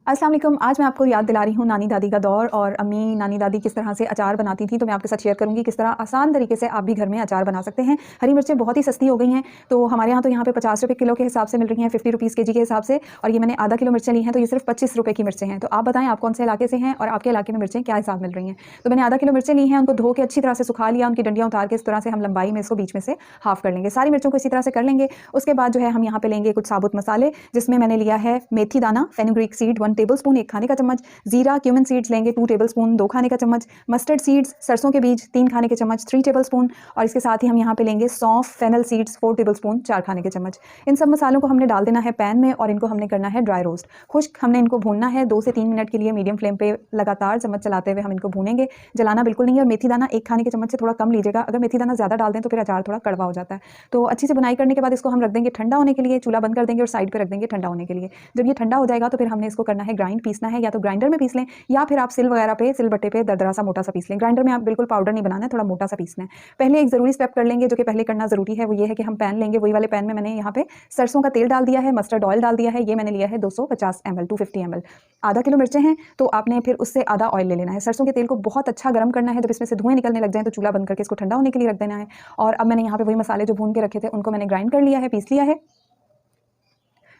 अस्सलाम वालेकुम। आज मैं आपको याद दिला रही हूँ नानी दादी का दौर और अम्मी नानी दादी किस तरह से अचार बनाती थी। तो मैं आपके साथ शेयर करूँगी किस तरह आसान तरीके से आप भी घर में अचार बना सकते हैं। हरी मिर्चें बहुत ही सस्ती हो गई हैं, तो हमारे यहाँ तो यहाँ पे 50 रुपये किलो के हिसाब से मिल रही हैं, 50 रुपीज़ केजी के हिसाब से। और ये मैंने आधा किलो मिर्चें ली हैं, तो ये सिर्फ 25 रुपये की मिर्चें हैं। तो आप बताएं आप कौन से इलाके से हैं और आपके इलाके में मिर्चें क्या हिसाब मिल रही हैं। तो मैंने आधा किलो मिर्चें ली हैं, उनको धो के अच्छी तरह से सुखा लिया, उनकी डंडियाँ उतार के इस तरह से हम लंबाई में इसको बीच में से हाफ कर लेंगे। सारी मिर्चों को इसी तरह से कर लेंगे। उसके बाद जो है हम यहाँ पे लेंगे कुछ साबुत मसाले, जिसमें मैंने लिया है मेथी दाना, फेनुग्रीक सीड 1 टेबल स्पून 1 खाने का चम्मच, जीरा क्यूमिन सीड्स लेंगे 2 टेबल स्पून 2 खाने का चम्मच, मस्टर्ड सीड्स सरसों के बीज 3 खाने के चम्मच 3 टेबल स्पून, और इसके साथ ही हम यहाँ पे लेंगे सौंफ फेनल सीड्स 4 टेबल स्पून 4 खाने के चम्मच। इन सब मसालों को हमने डाल देना है पैन में और इनको हमने करना है ड्राई रोस्ट। खुश्क हमने इनको भूनना है 2 से 3 मिनट के लिए मीडियम फ्लेम पे लगातार चम्मच चलाते हुए हम इनको भूनेंगे। जलाना बिल्कुल नहीं है। और मेथी दाना 1 खाने के चम्मच से थोड़ा कम लीजिएगा, अगर मेथी दाना ज़्यादा डाल दें तो फिर अचार थोड़ा कड़वा हो जाता है। तो अच्छी से बुनाई करने के बाद इसको हम रख देंगे ठंडा होने के लिए, चूल्हा बंद कर देंगे और साइड पर रख देंगे ठंडा होने के लिए। जब ये ठंडा हो जाएगा तो फिर हमने इसको करना है ग्राइंड, पीसना है, या तो ग्राइंडर में पीस लें या फिर आप सिल वगैरह पे सिल बट्टे पे दरदरा सा मोटा सा पीस लें। ग्राइंडर में आप बिल्कुल पाउडर नहीं बनाना है, थोड़ा मोटा सा पीसना है। पहले एक ज़रूरी स्टेप कर लेंगे जो कि पहले करना ज़रूरी है, वो ये है कि हम पैन लेंगे। वही वाले पैन में मैंने यहाँ पे सरसों का तेल डाल दिया है, मस्टर्ड ऑयल डाल दिया है। ये मैंने लिया है 250 ml 250 ml। आधा किलो मिर्चें हैं तो आपने फिर उससे आधा ऑयल ले लेना है। सरसों के तेल को बहुत अच्छा गर्म करना है, जब इसमें से धुएं निकलने लग जाए तो चूल्हा बंद करके इसको ठंडा होने के लिए रख देना है। और अब मैंने यहाँ पे वही मसाले जो भून के रखे थे उनको मैंने ग्राइंड कर लिया है, पीस लिया है।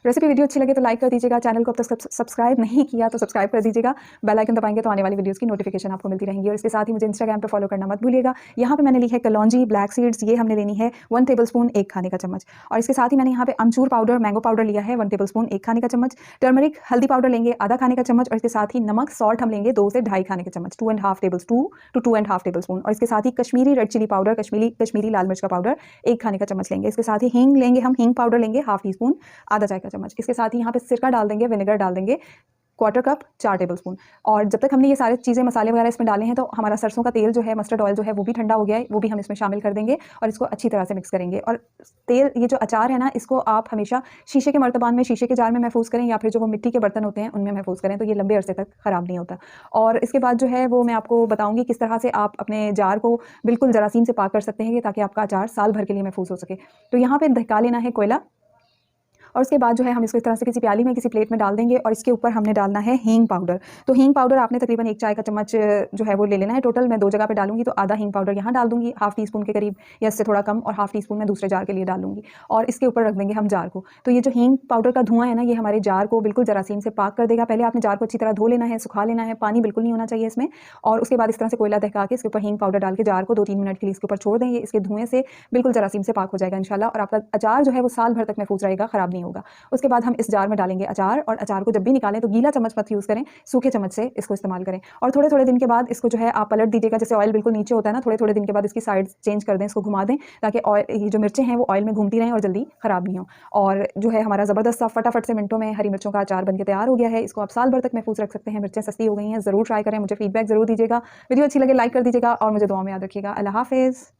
रेसिपी वीडियो अच्छी लगे तो लाइक कर दीजिएगा, चैनल को अब तक सब्सक्राइब नहीं किया तो सब्सक्राइब कर दीजिएगा, बेल आइकन दबाएंगे तो आने वाली वीडियोस की नोटिफिकेशन आपको मिलती रहेंगी। और इसके साथ ही मुझे इंस्टाग्राम पे फॉलो करना मत भूलिएगा। यहाँ पे मैंने ली है कलौंजी ब्लैक सीड्स, ये हमने लेनी है 1 टेबल स्पून 1 खाने का चम्मच। और इसके साथ ही मैंने यहाँ पे अमचूर पाउडर मैंगो पाउडर लिया है 1 टेबल स्पून 1 खाने का चम्मच। टर्मरिक हल्दी पाउडर लेंगे आधा खाने का चम्मच, और इसके साथ ही नमक सॉल्ट हम लेंगे 2 से 2.5 खाने के चम्मच 2.5 टेबल स्पून। और इसके साथ ही Kashmiri red chilli powder, Kashmiri लाल मिर्च का पाउडर 1 खाने का चम्मच लेंगे। इसके साथ ही हींग लेंगे, हम हींग पाउडर लेंगे हाफ टी स्पून आधा चाय का चम्मच। इसके साथ ही यहाँ पे सिरका डाल देंगे, विनेगर डाल देंगे 1/4 कप 4 टेबल स्पून। और जब तक हमने ये सारी चीज़ें मसाले वगैरह इसमें डाले हैं तो हमारा सरसों का तेल जो है, मस्टर्ड ऑयल जो है वो भी ठंडा हो गया है, वो भी हम इसमें शामिल कर देंगे और इसको अच्छी तरह से मिक्स करेंगे। और तेल, ये जो अचार है ना, इसको आप हमेशा शीशे के मर्तबान में, शीशे के जार में महफूज करें या फिर जो वो मिट्टी के बर्तन होते हैं उनमें महफूज करें, तो ये लंबे अरसे तक ख़राब नहीं होता। और इसके बाद जो है वो मैं आपको बताऊँगी किस तरह से आप अपने जार को बिल्कुल जरासीम से पाक कर सकते हैं ताकि आपका अचार साल भर के लिए महफूज हो सके। तो यहाँ पर दहका लेना है कोयला, और उसके बाद जो है हम इसको इस तरह से किसी प्याली में, किसी प्लेट में डाल देंगे और इसके ऊपर हमने डालना है हींग पाउडर। तो हींग पाउडर आपने तकरीबन 1 चाय का चम्मच जो है वो ले लेना है। टोटल मैं 2 जगह पे डालूंगी, तो आधा हींग पाउडर यहाँ डाल दूंगी, हाफ टी स्पून के करीब या इससे थोड़ा कम, और हाफ टी स्पून मैं दूसरे जार के लिए डालूंगी और इसके ऊपर रख देंगे हम जार को। तो ये जो हींग पाउडर का धुआं है ना, ये हमारे जार को बिल्कुल जरासीम से पाक कर देगा। पहले आपने जार को अच्छी तरह धो लेना है, सुखा लेना है, पानी बिल्कुल नहीं होना चाहिए इसमें। और उसके बाद इस तरह से कोयला दहका के इसके ऊपर हींग पाउडर डाल के जार को 2-3 मिनट के लिए इसके ऊपर छोड़ देंगे। इसके धुएं से बिल्कुल जरासीम से पाक हो जाएगा इंशाल्लाह, और आपका अचार जो है वो साल भर तक महफूज रहेगा, ख़राब नहीं होगा। उसके बाद हम इस जार में डालेंगे अचार, और अचार को जब भी निकालें तो गीला चम्मच मत यूज़ करें, सूखे चम्मच से इसको इस्तेमाल करें। और थोड़े थोड़े दिन के बाद इसको जो है आप पलट दीजिएगा, जैसे ऑयल बिल्कुल नीचे होता है ना, थोड़े थोड़े दिन के बाद इसकी साइड चेंज कर दें, इसको घुमा दें ताकि ऑयल, ये जो मिर्चें हैं वो ऑयल में घूमती रहें और जल्दी ख़राब नहीं हो। और जो है हमारा ज़बरदस्त सा फटाफट से मिनटों में हरी मिर्चों का अचार बनके तैयार हो गया है। इसको आप साल भर तक महफूज रख सकते हैं। मिर्चें सस्ती हो गई हैं, ज़रूर ट्राई करें, मुझे फीडबैक ज़रूर दीजिएगा। वीडियो अच्छी लगे लाइक कर दीजिएगा और मुझे दुआ में याद रखिएगा। अल्लाह हाफ़िज़।